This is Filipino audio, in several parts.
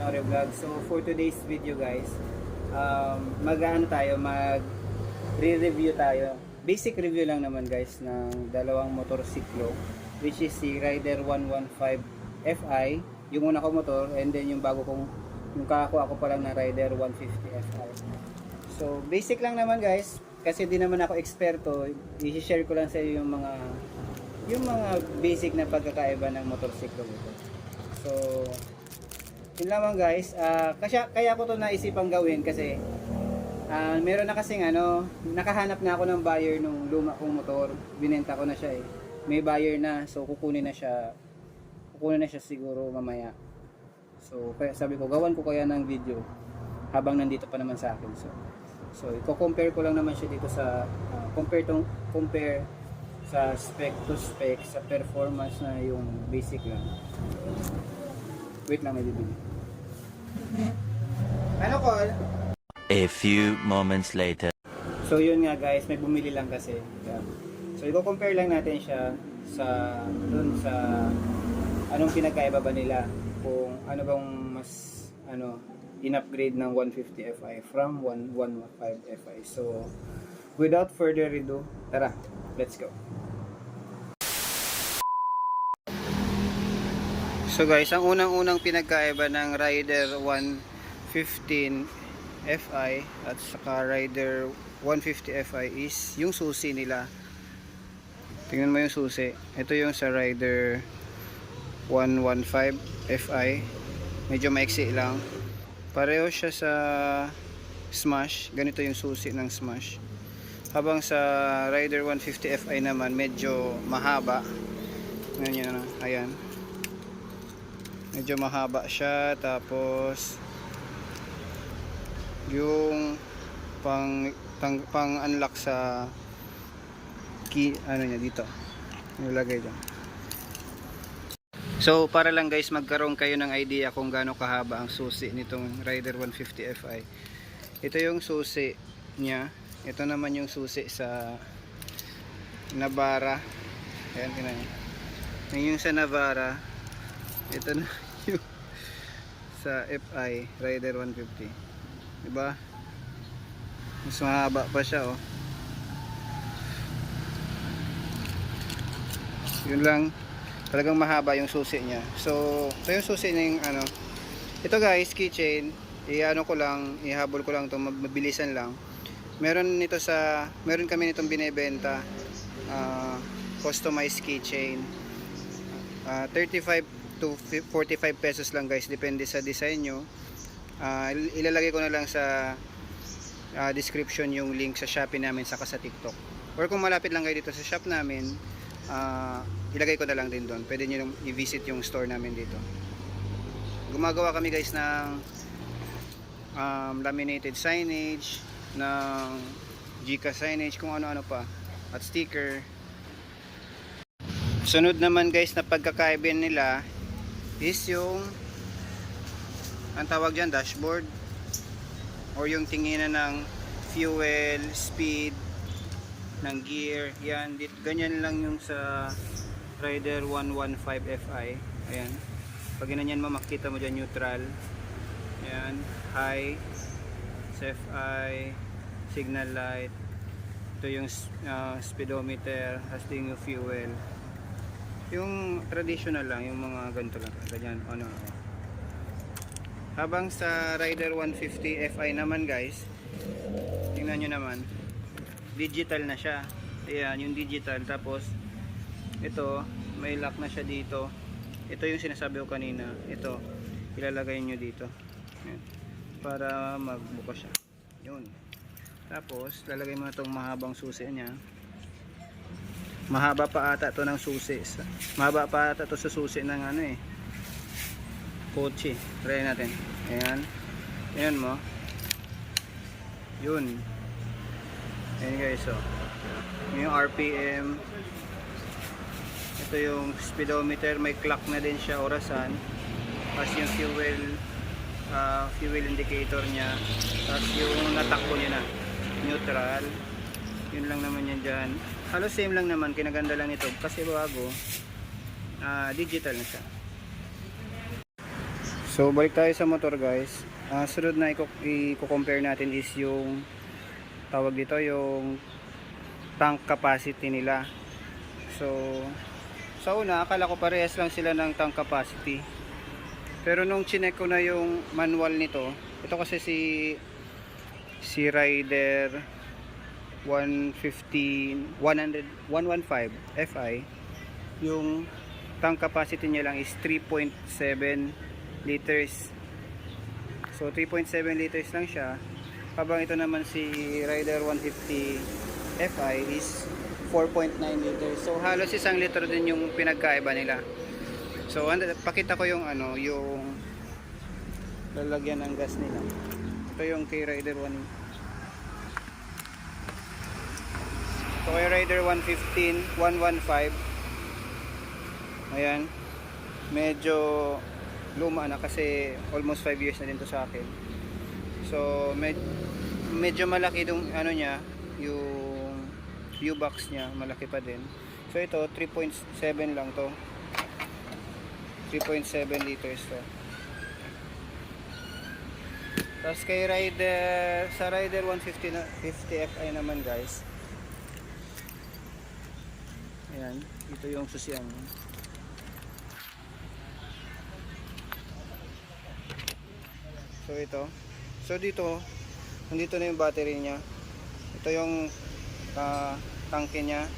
Panore Vlog. So for today's video guys, mag-re-review tayo. Basic review lang naman guys ng dalawang motorsiklo, which is si Rider 115 Fi, yung una ko motor, and then yung bago kong, yung kakakuha ko pa lang na Rider 150 Fi. So basic lang naman guys, kasi di naman ako eksperto, i-share ko lang sa iyo yung mga basic na pagkakaiba ng motorsiklo nito. So yun lamang guys, kaya ko to naisipang gawin kasi meron na kasing nakahanap na ako ng buyer nung luma kong motor. Binenta ko na siya eh. May buyer na, so kukunin na siya siguro mamaya. So kaya sabi ko, gawan ko kaya ng video habang nandito pa naman sa akin. So i-compare ko lang naman siya dito sa compare sa spec to spec, sa performance na yung basic lang. Wait lang, may bibili. Ano ko? A few moments later. So yun nga guys, may bumili lang kasi. Yeah. So i-compare lang natin siya sa anong pinagkaiba ba nila, kung ano bang mas in-upgrade ng 150 Fi from 115 Fi. So without further ado, tara, let's go. So guys, ang unang-unang pinagkaiba ng Rider 115 Fi at saka Rider 150 Fi is yung susi nila. Tingnan mo yung susi. Ito yung sa Rider 115 Fi. Medyo maiksi lang. Pareho siya sa Smash. Ganito yung susi ng Smash. Habang sa Rider 150 Fi naman medyo mahaba. Ganyan, ayan. Medyo mahaba siya, tapos yung pang unlock sa key niya dito nilagay dyan. So para lang guys magkaroon kayo ng idea kung gaano kahaba ang susi nitong Rider 150 Fi. Ito yung susi niya, ito naman yung susi sa Navara. Ayan, tingnan niyo. Yung sa Navara, ito na yung sa Fi Rider 150, diba? Mas mahaba pa siya oh. Yun lang, talagang mahaba yung susi niya. So ito yung susi ng ito guys, keychain. Ihabol ko lang to, mabilisan lang. Meron kami nitong binebenta, customized keychain. 35 to 45 pesos lang guys, depende sa design nyo. Ilalagay ko na lang sa description yung link sa Shopee namin saka sa TikTok, or kung malapit lang kayo dito sa shop namin, ilagay ko na lang din doon. Pwede nyo i-visit yung store namin dito. Gumagawa kami guys ng laminated signage, ng Gcash signage, kung ano-ano pa, at sticker. Sunod naman guys na pagkakaiba nila is yung ang tawag dyan, dashboard, or yung tinginan ng fuel, speed ng gear. Yan, ganyan lang yung sa Rider 115 Fi. Ayan, pag ganyan mo, makita mo dyan neutral, ayan, high, Fi, signal light. Ito yung speedometer, hasting yung fuel. Yung traditional lang, yung mga ganito lang, ganyan, Habang sa Rider 150 Fi naman guys, tingnan nyo naman, digital na siya. Ayan, yung digital. Tapos ito, may lock na siya dito. Ito yung sinasabi ko kanina, ito ilalagay nyo dito. Ayan, para magbuka siya. Yun. Tapos lalagay mo na itong mahabang susi niya. Mahaba pa ata to ng susi. Mahaba pa ata to sa susi ng kotse. Try natin. Ayan. Ayan mo. Yun. Ayan guys, so. Yung RPM. Ito yung speedometer. May clock na din siya, orasan. Tapos yung fuel indicator niya. Tapos yung natakbo niya na. Neutral. Yun lang naman yan dyan. Halos same lang naman, kinaganda lang ito kasi bago, digital na siya. So balik tayo sa motor guys. Sunod na i-compare natin is yung tawag dito, yung tank capacity nila. So sa una akala ko parehas lang sila ng tank capacity, pero nung chinek ko na yung manual nito, ito kasi si Rider 115 Fi, yung tank capacity niya lang is 3.7 liters. So 3.7 liters lang siya, habang ito naman si Rider 150 Fi is 4.9 liters. So halos 1 litro din yung pinagkaiba nila. So pakita ko yung yung lalagyan ng gas nila. Ito yung kay Rider 115 115. Ayan, medyo luma na kasi almost 5 years na din to sa akin. So medyo malaki itong niya, yung U-box niya malaki pa din. So ito 3.7 lang to, 3.7 liters to. Tapos kay sa Rider 150 Fi naman guys, ayan, ito yung susian. So ito, so dito nandito na yung battery niya. Ito yung tangke niya.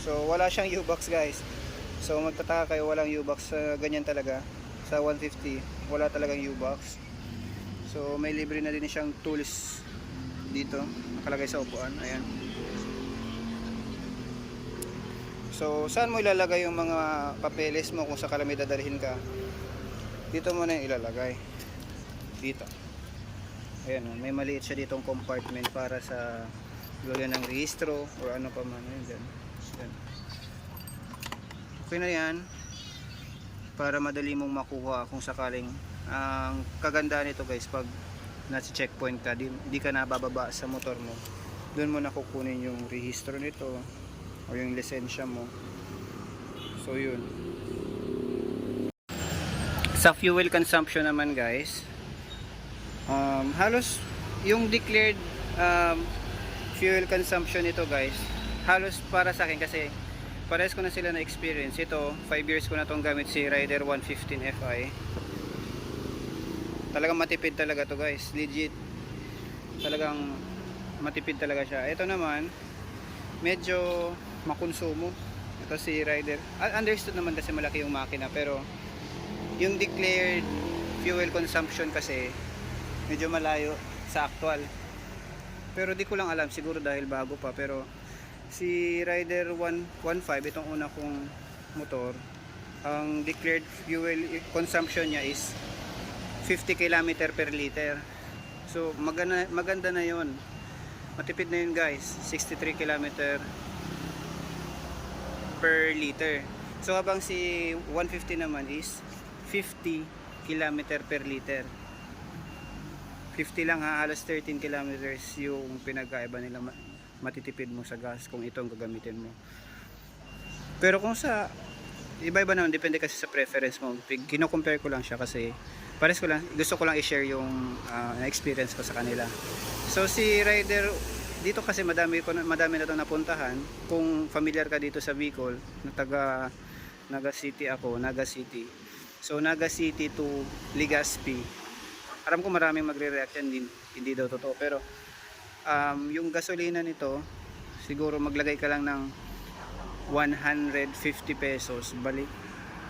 So wala siyang U-box guys. So magtataka kayo, walang U-box, ganyan talaga sa 150, wala talagang U-box. So may libre na din siyang tools dito nakalagay sa upuan. Ayan. So saan mo ilalagay yung mga papeles mo kung sakala may dadalhin ka? Dito mo na yung ilalagay, dito. Ayan, may maliit siya ditong compartment para sa lagyan ng rehistro or ano pa man. Ayan, dyan. Okay na yan, para madali mong makuha kung sakaling. Ang kagandaan nito guys, pag nasa checkpoint ka, di ka nabababa sa motor mo, doon mo nakukunin yung rehistro nito o yung lisensya mo. So yun. Sa fuel consumption naman guys, halos yung declared fuel consumption nito guys, halos para sa akin kasi parehas ko na sila na experience. Ito 5 years ko na tong gamit, si Rider 115 Fi. Talagang matipid talaga to guys, legit, talagang matipid talaga siya. Ito naman medyo makonsumo. Ito si Rider, understood naman kasi malaki yung makina, pero yung declared fuel consumption kasi medyo malayo sa actual. Pero di ko lang alam, siguro dahil bago pa. Pero si Rider 115, itong una kong motor, ang declared fuel consumption niya is 50 km per liter. So maganda na yon, matipid na yun guys, 63 km per liter. So habang si 150 naman is 50 km per liter. 50 lang ha, halos 13 kilometers yung pinagkaiba nila, matitipid mo sa gas kung itong gagamitin mo. Pero kung sa iba-iba naman, depende kasi sa preference mo. Kino-compare ko lang siya kasi pares ko lang, gusto ko lang i-share yung experience ko sa kanila. So si Rider dito kasi madami na itong napuntahan. Kung familiar ka dito sa Bicol, na taga Naga City ako, Naga City. So Naga City to Legazpi, alam ko maraming magre-react yan, hindi daw totoo, pero yung gasolina nito siguro maglagay ka lang ng 150 pesos, balik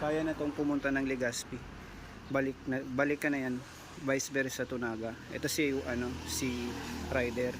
kaya na tong pumunta ng Legazpi, balik ka na yan, vice versa to Naga. Ito si Rider,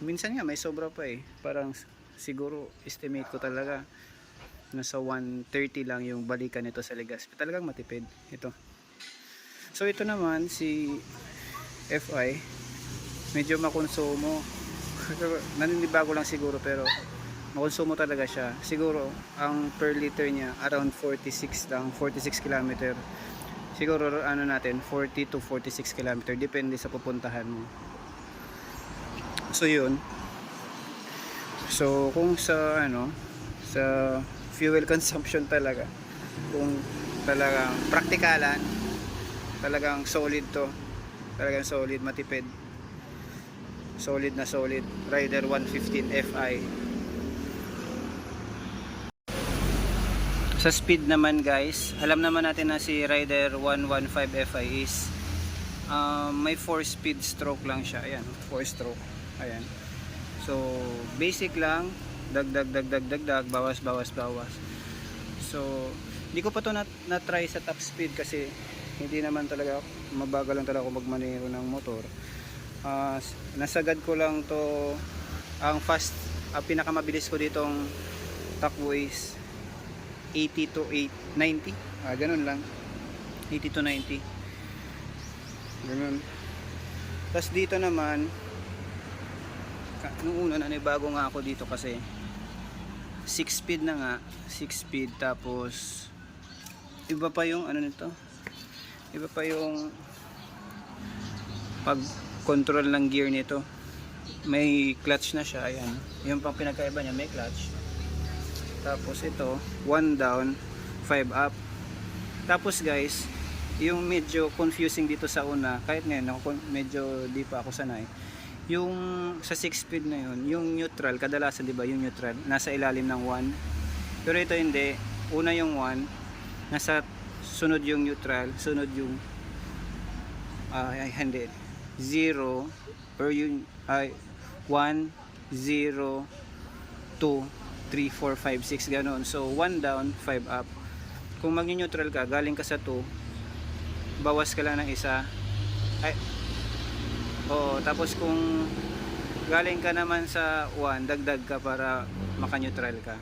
minsan nga may sobra pa parang siguro estimate ko talaga nasa 130 lang yung balikan nito sa Legazpi. Talagang matipid ito. So ito naman si Fi, medyo makonsumo. Naninibago lang siguro, pero makonsumo talaga siya. Siguro ang per liter niya around 46 lang, 46 km. Siguro natin 40 to 46 km, depende sa pupuntahan mo. So yun. So kung sa sa fuel consumption talaga, kung talagang praktikalan, talagang solid to, talagang solid, matipid, solid na solid. Rider 115 Fi. Sa speed naman guys, alam naman natin na si Rider 115 Fi is may 4 speed stroke lang siya. Ayan, 4 stroke. Ayan. So, basic lang, dagdag, bawas. So, hindi ko pa to na-try sa top speed kasi hindi naman talaga, mabagal lang talaga ako magmanero ng motor. Nasagad ko lang to, ang pinakamabilis ko ditong takbo is 80 to 90. Ganun lang. 80 to 90. Ganun. Tapos dito naman, nung una bago nga ako dito kasi 6 speed na nga, 6 speed, tapos iba pa yung ano nito, iba pa yung pag control ng gear nito. May clutch na siya, ayan, yung pang pinagkaiba niya, may clutch. Tapos ito 1 down 5 up. Tapos guys, yung medyo confusing dito sa una, kahit ngayon ako medyo di pa ako sanay, yung sa 6 speed na yun, yung neutral kadalasan, di ba, yung neutral nasa ilalim ng 1, pero ito hindi. Una yung 1, nasa sunod yung neutral, sunod yung hindi, 0 or yung 1 0 2 3 4 5 6 ganon. So 1 down 5 up. Kung mag-neutral ka, galing ka sa 2, bawas ka lang ng isa. Tapos kung galing ka naman sa 1, dagdag ka para maka-neutral ka.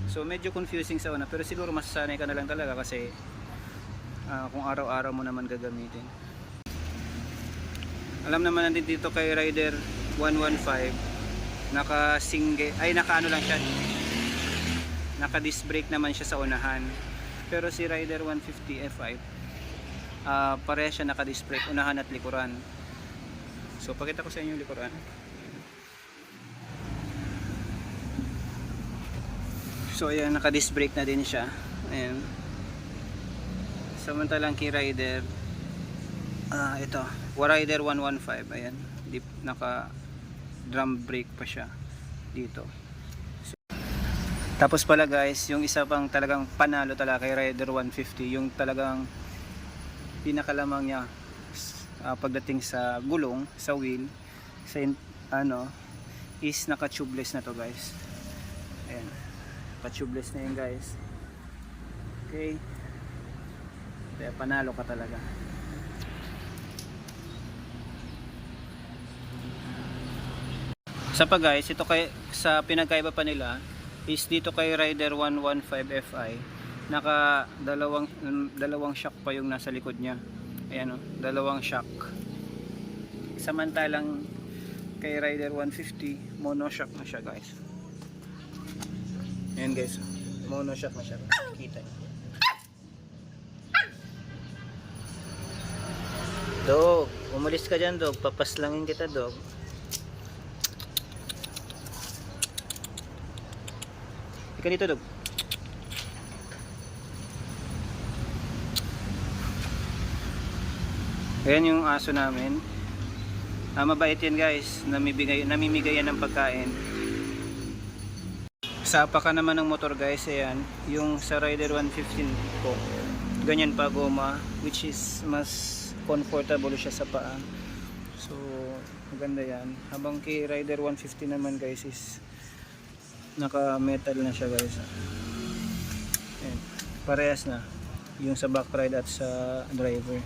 So medyo confusing sa una, pero siguro masasanay ka na lang talaga kasi kung araw-araw mo naman gagamitin. Alam naman natin dito kay Rider 115, naka ano lang siya, naka disc brake naman siya sa unahan. Pero si Rider 150 Fi, pareha siya naka disc brake unahan at likuran. So pakita ko sa inyo yung likuran. So ayan, naka disc brake na din siya. Ayan. Samantalang kay Rider ito, Rider 115, ayan, naka drum brake pa siya dito. Tapos pala guys, yung isa pang talagang panalo talaga kay Rider 150, yung talagang pinakalamang niya pagdating sa gulong, sa wheel, sa is naka tubeless na to guys. Ayan, naka tubeless na yun guys. Okay, kaya panalo ka talaga. Sa pa guys, ito sa pinagkaiba pa nila is dito kay Rider 115 Fi, naka dalawang shock pa yung nasa likod niya. Ayan, dalawang shock. Samantalang kay Rider 150, mono shock na siya guys. Ayan guys, mono shock na siya. Kita niyo. Dog, umalis ka dyan dog, papaslangin kita dog. Ganito dog. Ayan yung aso namin. Mabait yan guys. Namimigay yan ng pagkain. Sa apaka naman ng motor guys, ayan, yung sa Rider 115 ko, ganyan pa goma, which is mas comfortable siya sa paa. So maganda yan. Habang kay Rider 150 naman guys is naka metal na siya guys. Ayan, parehas na yung sa back ride at sa driver.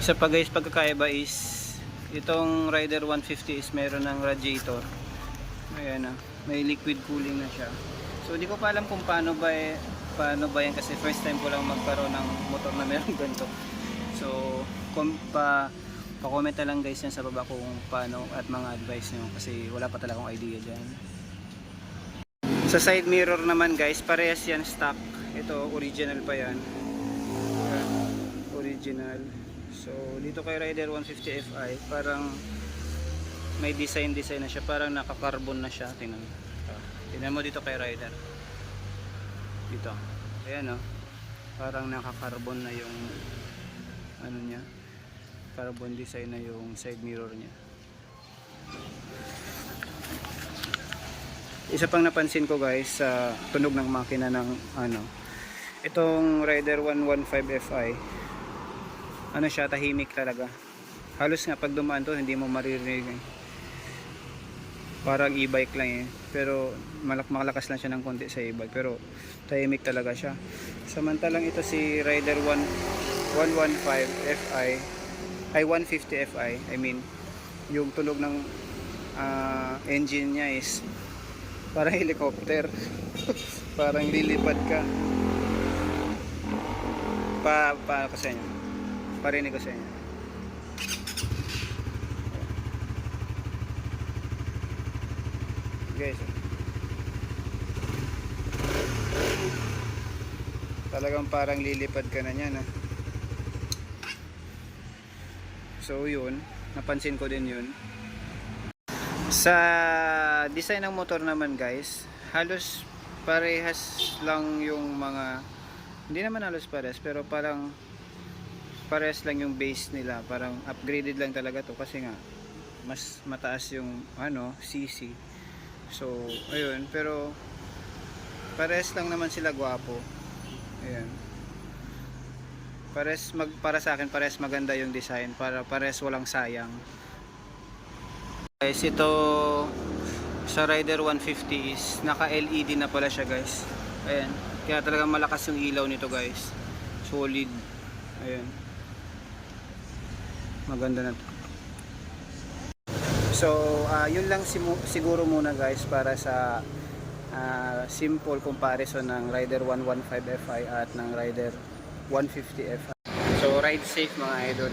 Isa pa guys, pagkakaiba is itong Rider 150 is meron ng radiator. Ayan na, may liquid cooling na siya. So di ko pa alam kung paano ba yan kasi first time ko lang magkaroon ng motor na meron ganito. So pa-comment na lang guys yan sa baba kung paano at mga advice nyo kasi wala pa talaga akong idea dyan. Sa side mirror naman guys, parehas yan stock. Ito original pa yan. Original. So dito kay Rider 150 Fi parang may design na siya, parang naka-carbon na siya. Tingnan mo. Tingnan mo dito kay rider. Dito. Ayan oh. Parang naka-carbon na yung ano niya. Carbon design na yung side mirror niya. Isa pang napansin ko guys sa tunog ng makina ng ano, itong Rider 115 Fi, ano siya, tahimik talaga. Halos nga pag dumaan to hindi mo maririnig eh. Parang e-bike lang eh, pero malakas lang siya ng konti sa e-bike, pero tahimik talaga siya. Samantalang ito si Rider 115 Fi ay 150 Fi, I mean yung tunog ng engine niya is parang helicopter. Parang lilipad ka. Pa ko sa inyo, parinig ko sa inyo. Guys, talagang parang lilipad ka na niyan. So yun, napansin ko din yun. Sa design ng motor naman guys, halos parehas lang yung mga, hindi naman halos parehas, pero parang parehas lang yung base nila. Parang upgraded lang talaga to kasi nga mas mataas yung ano, CC. So ayun, pero parehas lang naman sila gwapo. Ayan. Para sa akin parehas maganda yung design, para parehas walang sayang. Guys, ito sa Rider 150 is naka LED na pala siya guys. Ayan. Kaya talagang malakas yung ilaw nito guys. Solid. Ayan. Maganda na to. So, yun lang siguro muna guys para sa simple comparison ng Rider 115 Fi at ng Rider 150 Fi. So, ride safe mga idol.